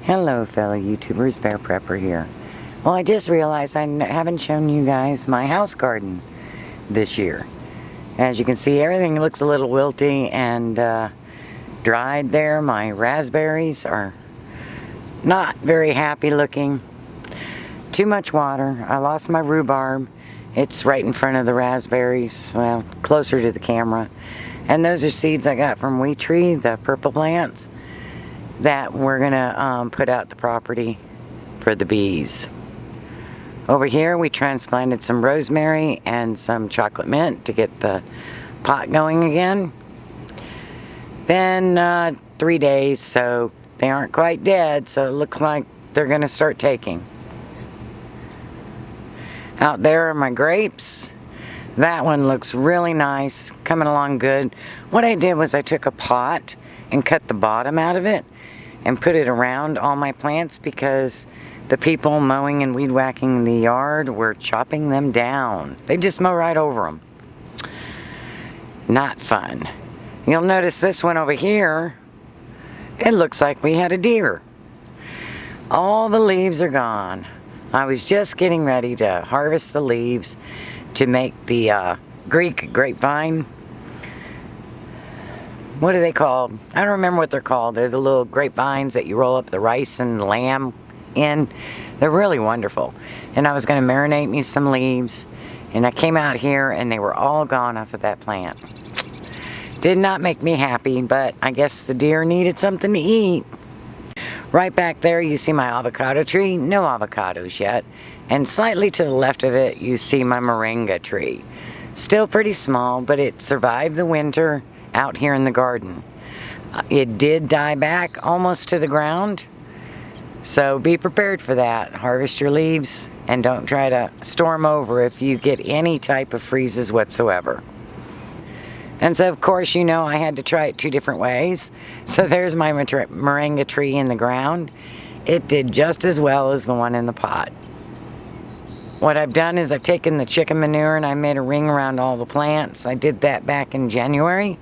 Hello fellow YouTubers, Bear Prepper here. Well, I just realized I haven't shown you guys my house garden this year. As you can see, everything looks a little wilty and dried there. My raspberries are not very happy looking. Too much water. I lost my rhubarb. It's right in front of the raspberries, well, closer to the camera. And those are seeds I got from Wheat Tree, the purple plants, that we're gonna put out the property for the bees. Over here we transplanted some rosemary and some chocolate mint to get the pot going again. Been 3 days, so they aren't quite dead, so it looks like they're gonna start taking. Out there are my grapes. That one looks really nice, coming along good. What I did was I took a pot and cut the bottom out of it and put it around all my plants because the people mowing and weed whacking the yard were chopping them down. They just mow right over them. Not fun. You'll notice this one over here, it looks like we had a deer. All the leaves are gone. I was just getting ready to harvest the leaves to make the Greek grapevine. What are they called? I don't remember what they're called. They're the little grapevines that you roll up the rice and lamb in. They're really wonderful. And I was going to marinate me some leaves. And I came out here and they were all gone off of that plant. Did not make me happy, but I guess the deer needed something to eat. Right back there you see my avocado tree. No avocados yet. And slightly to the left of it you see my moringa tree. Still pretty small, but it survived the winter out here in the garden. It did die back almost to the ground, so be prepared for that. Harvest your leaves and don't try to storm over if you get any type of freezes whatsoever. And so of course you know I had to try it 2 different ways. So there's my moringa tree in the ground. It did just as well as the one in the pot. What I've done is I've taken the chicken manure and I made a ring around all the plants. I did that back in January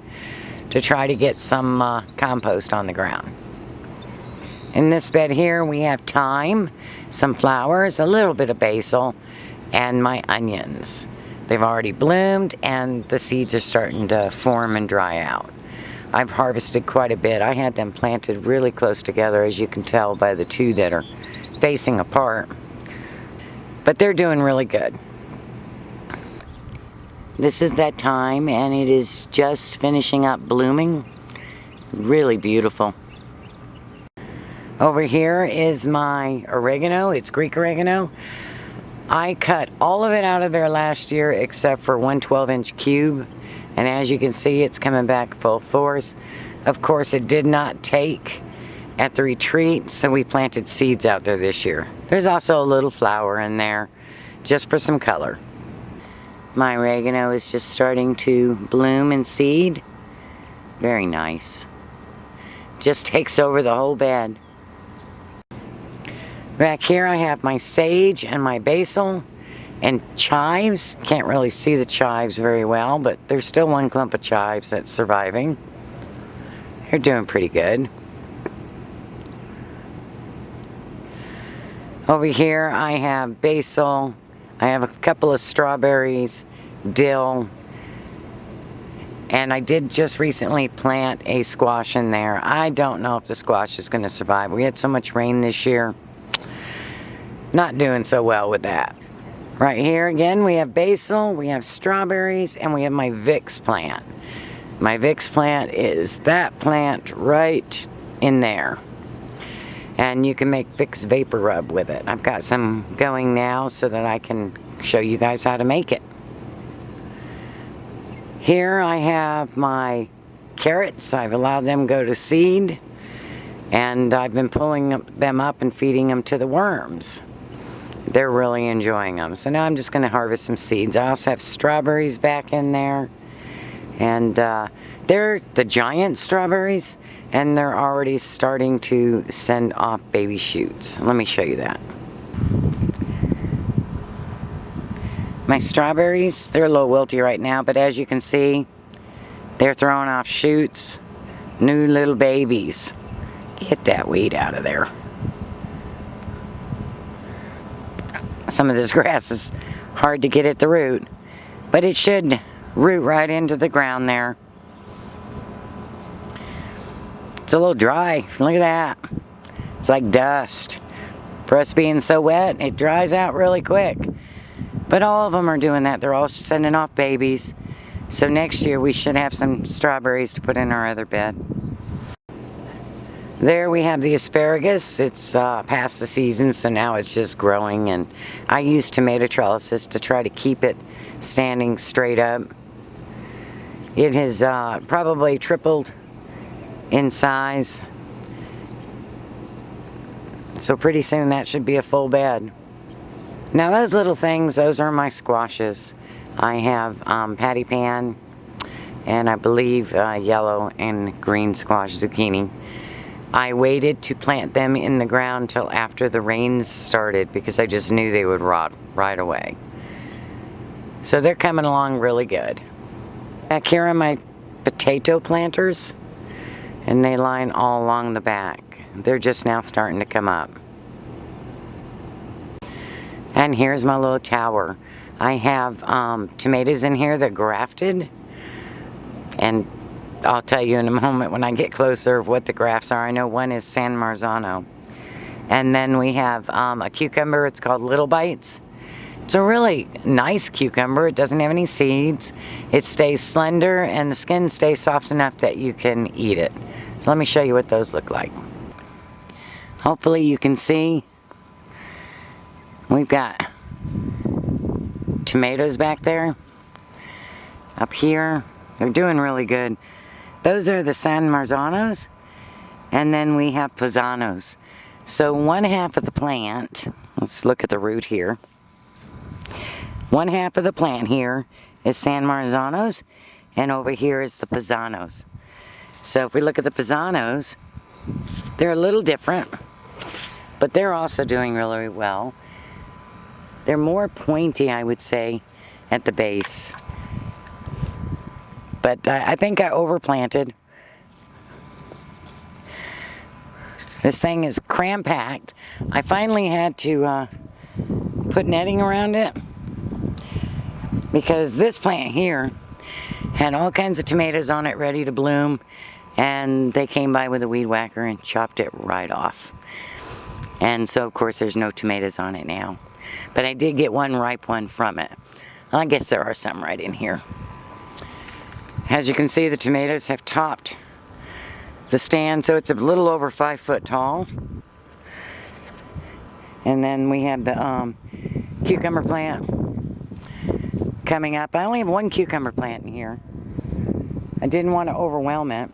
to try to get some compost on the ground. In this bed here we have thyme, some flowers, a little bit of basil, and my onions. They've already bloomed and the seeds are starting to form and dry out. I've harvested quite a bit. I had them planted really close together, as you can tell by the 2 that are facing apart. But they're doing really good. This is that thyme and it is just finishing up blooming. Really beautiful. Over here is my oregano. It's Greek oregano. I cut all of it out of there last year except for 1 12-inch cube. And as you can see, it's coming back full force. Of course, it did not take at the retreat, so we planted seeds out there this year. There's also a little flower in there, just for some color. My oregano is just starting to bloom and seed. Very nice. Just takes over the whole bed. Back here I have my sage and my basil and chives. Can't really see the chives very well, but there's still 1 clump of chives that's surviving. They're doing pretty good. Over here I have basil, I have a couple of strawberries, dill, and I did just recently plant a squash in there. I don't know if the squash is going to survive. We had so much rain this year. Not doing so well with that. Right here again we have basil, we have strawberries, and we have my Vicks plant. My Vicks plant is that plant right in there. And you can make Vicks vapor rub with it. I've got some going now so that I can show you guys how to make it. Here I have my carrots. I've allowed them go to seed. And I've been pulling them up and feeding them to the worms. They're really enjoying them. So now I'm just going to harvest some seeds. I also have strawberries back in there. And they're the giant strawberries. And they're already starting to send off baby shoots. Let me show you that. My strawberries, they're a little wilty right now, but as you can see, they're throwing off shoots, new little babies. Get that weed out of there. Some of this grass is hard to get at the root, but it should root right into the ground there. It's a little dry. Look at that. It's like dust. For us being so wet, it dries out really quick. But all of them are doing that. They're all sending off babies. So next year we should have some strawberries to put in our other bed. There we have the asparagus. It's past the season, so now it's just growing. And I use tomato trellises to try to keep it standing straight up. It has probably tripled in size. So pretty soon that should be a full bed. Now those little things, those are my squashes. I have patty pan and I believe yellow and green squash zucchini. I waited to plant them in the ground till after the rains started because I just knew they would rot right away. So they're coming along really good. Back here are my potato planters, and they line all along the back. They're just now starting to come up. And here's my little tower. I have tomatoes in here that are grafted, and I'll tell you in a moment when I get closer of what the grafts are. I know one is San Marzano. And then we have a cucumber. It's called Little Bites. It's a really nice cucumber. It doesn't have any seeds. It stays slender and the skin stays soft enough that you can eat it. So let me show you what those look like. Hopefully you can see. We've got tomatoes back there. Up here. They're doing really good. Those are the San Marzanos, and then we have Paisanos. So one half of the plant, let's look at the root here. One half of the plant here is San Marzanos, and over here is the Paisanos. So if we look at the Paisanos, they're a little different, but they're also doing really well. They're more pointy, I would say, at the base. But I think I overplanted. This thing is cram-packed. I finally had to put netting around it because this plant here had all kinds of tomatoes on it ready to bloom, and they came by with a weed whacker and chopped it right off. And so of course there's no tomatoes on it now. But I did get one ripe one from it. I guess there are some right in here. As you can see, the tomatoes have topped the stand, so it's a little over 5 foot tall. And then we have the cucumber plant coming up. I only have one cucumber plant in here. I didn't want to overwhelm it.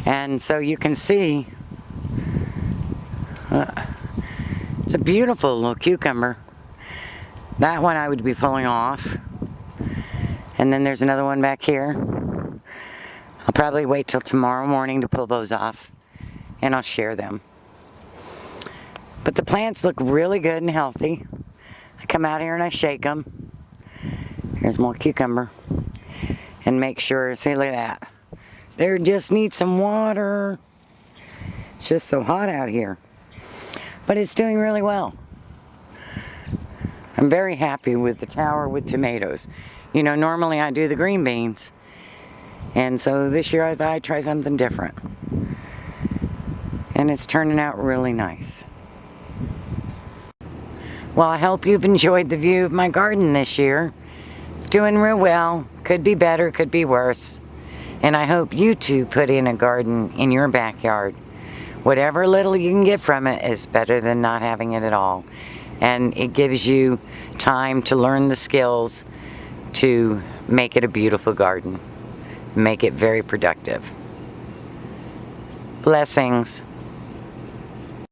And so you can see, it's a beautiful little cucumber. That one I would be pulling off. And then there's another one back here. I'll probably wait till tomorrow morning to pull those off, and I'll share them. But the plants look really good and healthy. I come out here and I shake them. Here's more cucumber. And make sure, see, look at that. They just need some water. It's just so hot out here. But it's doing really well. I'm very happy with the tower with tomatoes. You know, normally I do the green beans. And so this year I thought I'd try something different. And it's turning out really nice. Well, I hope you've enjoyed the view of my garden this year. It's doing real well. Could be better, could be worse. And I hope you too put in a garden in your backyard. Whatever little you can get from it is better than not having it at all. And it gives you time to learn the skills to make it a beautiful garden. Make it very productive. Blessings.